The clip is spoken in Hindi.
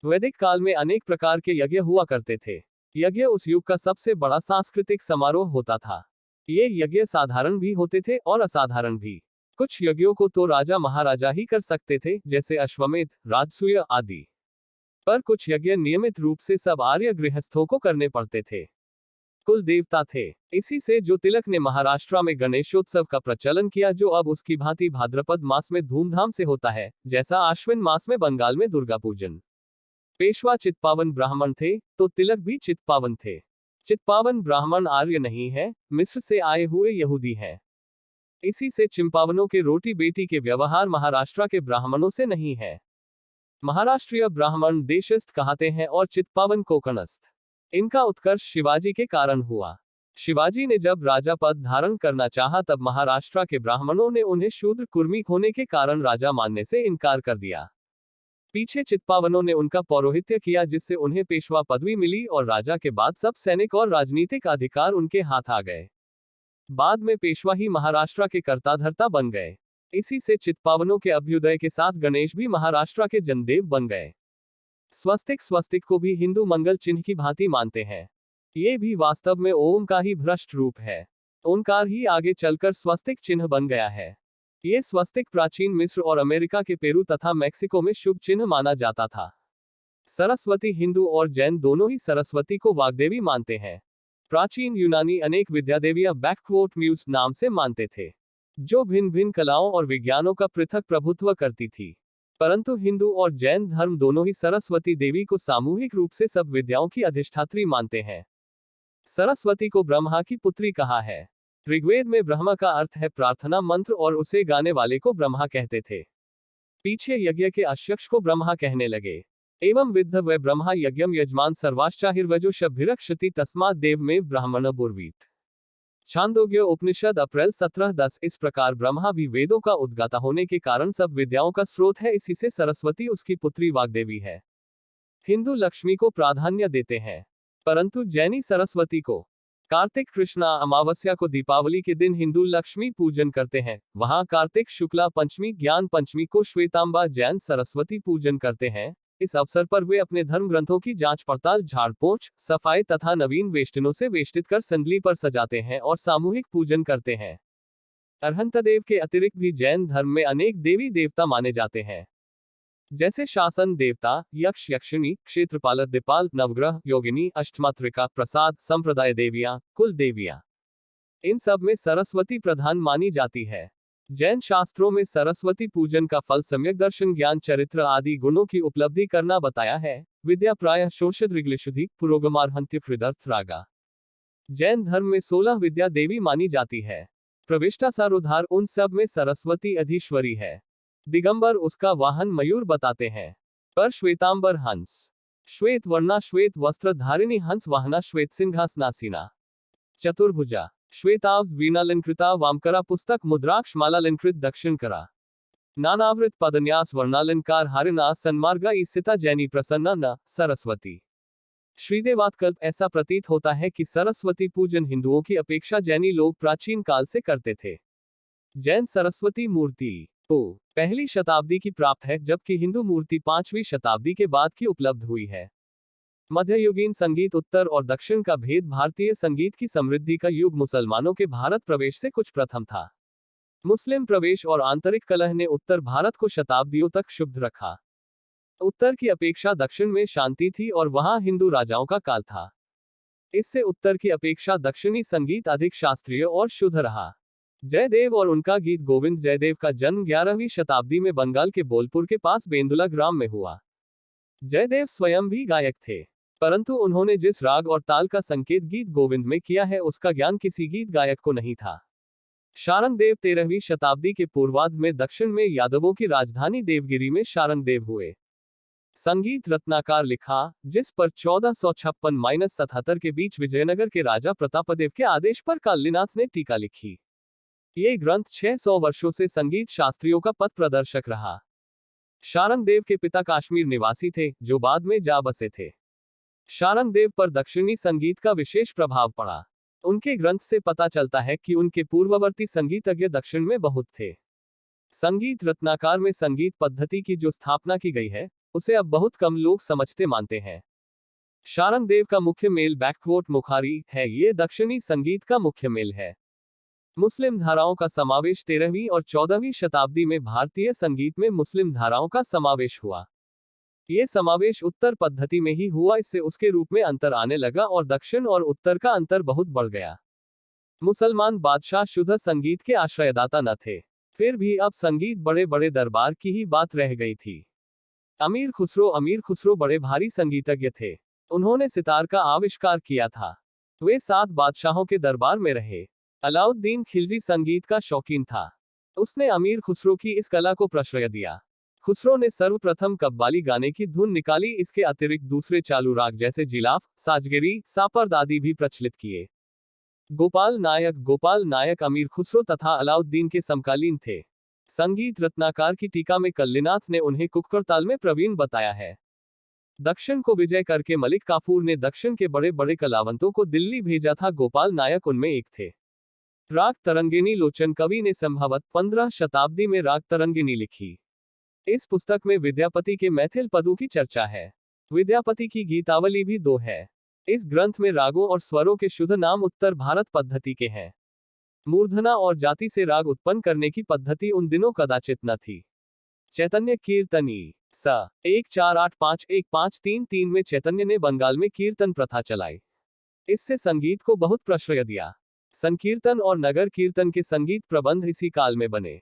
वैदिक काल में अनेक प्रकार के यज्ञ हुआ करते थे। यज्ञ उस युग का सबसे बड़ा सांस्कृतिक समारोह होता था। ये यज्ञ साधारण भी होते थे और असाधारण भी। कुछ यज्ञों को तो राजा महाराजा ही कर सकते थे, जैसे अश्वमेध, राजसूय आदि। पर कुछ यज्ञ नियमित रूप से सब आर्य गृहस्थों को करने पड़ते थे। कुल देवता थे। इसी से ज्योतिलक ने महाराष्ट्र में गणेशोत्सव का प्रचलन किया, जो अब उसकी भांति भाद्रपद मास में धूमधाम से होता है, जैसा आश्विन मास में बंगाल में दुर्गा पूजन। पेशवा चित्पावन ब्राह्मण थे, तो तिलक भी चित्पावन थे। चित्पावन ब्राह्मण आर्य नहीं है, मिस्र से आए हुए यहूदी हैं। इसी से चिंपावनों के रोटी बेटी के व्यवहार महाराष्ट्र के ब्राह्मणों से नहीं है। महाराष्ट्रीय ब्राह्मण देशस्थ कहते हैं और चित्पावन कोकणस्थ। इनका उत्कर्ष शिवाजी के कारण हुआ। शिवाजी ने जब राजा पद धारण करना चाहा, तब महाराष्ट्र के ब्राह्मणों ने उन्हें शूद्र कुर्मिक होने के कारण राजा मानने से इनकार कर दिया। पीछे चित्पावनों ने उनका पौरोहित्य किया, जिससे उन्हें पेशवा पदवी मिली और राजा के बाद सब सैनिक और राजनीतिक अधिकार उनके हाथ आ गए। बाद में पेशवा ही महाराष्ट्र के कर्ताधर्ता बन गए। इसी से चित्पावनों के अभ्युदय के साथ गणेश भी महाराष्ट्र के जनदेव बन गए। स्वस्तिक को भी हिंदू मंगल चिन्ह की भांति मानते हैं। ये भी वास्तव में ओम का ही भ्रष्ट रूप है। ओंकार ही आगे चलकर स्वस्तिक चिन्ह बन गया है। ये स्वस्तिक प्राचीन मिस्र और अमेरिका के पेरू तथा मैक्सिको में शुभ चिन्ह माना जाता था। सरस्वती हिंदू और जैन दोनों ही सरस्वती को वाग्देवी मानते हैं। प्राचीन यूनानी अनेक विद्यादेवियां म्यूज नाम से मानते थे, जो भिन्न भिन्न कलाओं और विज्ञानों का पृथक प्रभुत्व करती थी। परंतु हिंदू और जैन धर्म दोनों ही सरस्वती देवी को सामूहिक रूप से सब विद्याओं की अधिष्ठात्री मानते हैं। सरस्वती को ब्रह्मा की पुत्री कहा है। ऋग्वेद में ब्रह्मा का अर्थ है प्रार्थना मंत्र, और उसे गाने वाले को ब्रह्मा कहते थे। पीछे यज्ञ के अध्यक्ष को ब्रह्मा कहने लगे। एवं विद्ध व ब्रह्मा यज्ञम यजमान सर्वाश्चाहिर्वजो शभिरक्षति तस्मात् देव में ब्राह्मण बुर्वीत। छांदोग्य उपनिषद अप्रैल 17:10। इस प्रकार ब्रह्मा भी वेदों का उद्गाता होने के कारण सब विद्याओं का स्रोत है। इसी से सरस्वती उसकी पुत्री वाग्देवी है। हिंदू लक्ष्मी को प्राधान्य देते हैं, परंतु जैनी सरस्वती को। कार्तिक कृष्णा अमावस्या को दीपावली के दिन हिंदू लक्ष्मी पूजन करते हैं। वहां कार्तिक शुक्ला पंचमी ज्ञान पंचमी को श्वेतांबा जैन सरस्वती पूजन करते हैं। इस अवसर पर वे अपने धर्म ग्रंथों की जांच पड़ताल, झाड़ पोंछ, सफाई तथा नवीन वेष्टनों से वेष्टित कर संदली पर सजाते हैं और सामूहिक पूजन करते हैं। अरहंतदेव के अतिरिक्त भी जैन धर्म में अनेक देवी देवता माने जाते हैं, जैसे शासन देवता, यक्ष यक्षिणी, क्षेत्रपाल दीपाल, नवग्रह, योगिनी, अष्टमात्रिका, प्रसाद, संप्रदाय देवियां, कुल देवियां। इन सब में सरस्वती प्रधान मानी जाती है। जैन शास्त्रों में सरस्वती पूजन का फल सम्यक दर्शन, ज्ञान, चरित्र आदि गुणों की उपलब्धि करना बताया है। विद्या प्रायः शोषदृग्लिशुद्धि पुरोगमार्हंत्य हृदर्थ रागा। जैन धर्म में 16 विद्या देवी मानी जाती है। प्रविष्टा सारोधार उन सब में सरस्वती अधीश्वरी है। दिगंबर उसका वाहन मयूर बताते हैं। पर श्वेतांबर हंस। श्वेत वर्णा श्वेत वस्त्र धारिणी हंस वाहना श्वेत सिंहासनासीना। चतुर्भुजा श्वेताव वीणालंकृता वामकरा पुस्तक मुद्राक्ष मालालंकृत दक्षिण करा। नानावृत पदन्यास वर्णालंकार हारिना सन्मार्गा ईसिता जैनी प्रसन्ना न सरस्वती। श्रीदेवात्कल्प ऐसा प्रतीत होता है कि सरस्वती पूजन हिंदुओं की अपेक्षा जैनी लोग प्राचीन काल से करते थे। जैन सरस्वती मूर्ति पहली शताब्दी की प्राप्त है, जबकि हिंदू मूर्ति 5वीं शताब्दी के बाद की उपलब्ध हुई है। मध्ययुगीन संगीत उत्तर और दक्षिण का भेद भारतीय संगीत की समृद्धि का युग मुसलमानों के भारत प्रवेश से कुछ प्रथम था। मुस्लिम प्रवेश और आंतरिक कलह ने उत्तर भारत को शताब्दियों तक शुद्ध रखा। उत्तर की अपेक्षा दक्षिण में शांति थी और वहां हिंदू राजाओं का काल था। इससे उत्तर की अपेक्षा दक्षिणी संगीत अधिक शास्त्रीय और शुद्ध रहा। जयदेव और उनका गीत गोविंद। जयदेव का जन्म 11वीं शताब्दी में बंगाल के बोलपुर के पास बेंदुला ग्राम में हुआ। जयदेव स्वयं भी गायक थे, परंतु उन्होंने जिस राग और ताल का संकेत गीत गोविंद में किया है, उसका ज्ञान किसी गीत गायक को नहीं था। शारंगदेव 13वीं शताब्दी के पूर्वार्ध में दक्षिण में यादवों की राजधानी देवगिरी में शारंगदेव हुए। संगीत रत्नाकर लिखा, जिस पर 1456-77 के बीच विजयनगर के राजा प्रतापदेव के आदेश पर कालीनाथ ने टीका लिखी। ये ग्रंथ 600 वर्षों से संगीत शास्त्रियों का पथ प्रदर्शक रहा। शारंगदेव के पिता कश्मीर निवासी थे, जो बाद में जा बसे थे। शारंगदेव पर दक्षिणी संगीत का विशेष प्रभाव पड़ा। उनके ग्रंथ से पता चलता है कि उनके पूर्ववर्ती संगीतज्ञ दक्षिण में बहुत थे। संगीत रत्नाकर में संगीत पद्धति की जो स्थापना की गई है, उसे अब बहुत कम लोग समझते मानते हैं। शारंगदेव का मुख्य मेल बैकवोट मुखारी है, ये दक्षिणी संगीत का मुख्य मेल है। मुस्लिम धाराओं का समावेश 13वीं और 14वीं शताब्दी में भारतीय संगीत में मुस्लिम धाराओं का समावेश हुआ। ये समावेश उत्तर पद्धति में ही हुआ, इससे उसके रूप में अंतर आने लगा और दक्षिण और उत्तर का अंतर बहुत बढ़ गया। मुसलमान बादशाह शुद्ध संगीत के आश्रयदाता न थे, फिर भी अब संगीत बड़े बड़े दरबार की ही बात रह गई थी। अमीर खुसरो बड़े भारी संगीतज्ञ थे। उन्होंने सितार का आविष्कार किया था। वे 7 बादशाहों के दरबार में रहे। अलाउद्दीन खिलजी संगीत का शौकीन था। उसने अमीर खुसरो की इस कला को प्रश्रय दिया। खुसरो ने सर्वप्रथम कव्वाली गाने की धुन निकाली। इसके अतिरिक्त दूसरे चालू राग जैसे जिलाफ, साजगिरी, सापर्द आदि भी प्रचलित किए। गोपाल नायक अमीर खुसरो तथा अलाउद्दीन के समकालीन थे। संगीत रत्नाकार की टीका में कल्लिनाथ ने उन्हें कुक्कड़ताल में प्रवीण बताया है। दक्षिण को विजय करके मलिक काफूर ने दक्षिण के बड़े बड़े कलावंतों को दिल्ली भेजा था। गोपाल नायक उनमें एक थे। राग तरंगिणी लोचन कवि ने संभवत 15 शताब्दी में राग तरंगिणी लिखी। इस पुस्तक में विद्यापति के मैथिल पदों की चर्चा है। विद्यापति की गीतावली भी 2 है। इस ग्रंथ में रागों और स्वरों के शुद्ध नाम उत्तर भारत पद्धति के हैं। मूर्धना और जाति से राग उत्पन्न करने की पद्धति उन दिनों कदाचित न थी। चैतन्य कीर्तनी स 1485-1533 में चैतन्य ने बंगाल में कीर्तन प्रथा चलाई। इससे संगीत को बहुत प्रश्रय दिया। संकीर्तन और नगर कीर्तन के संगीत प्रबंध इसी काल में बने।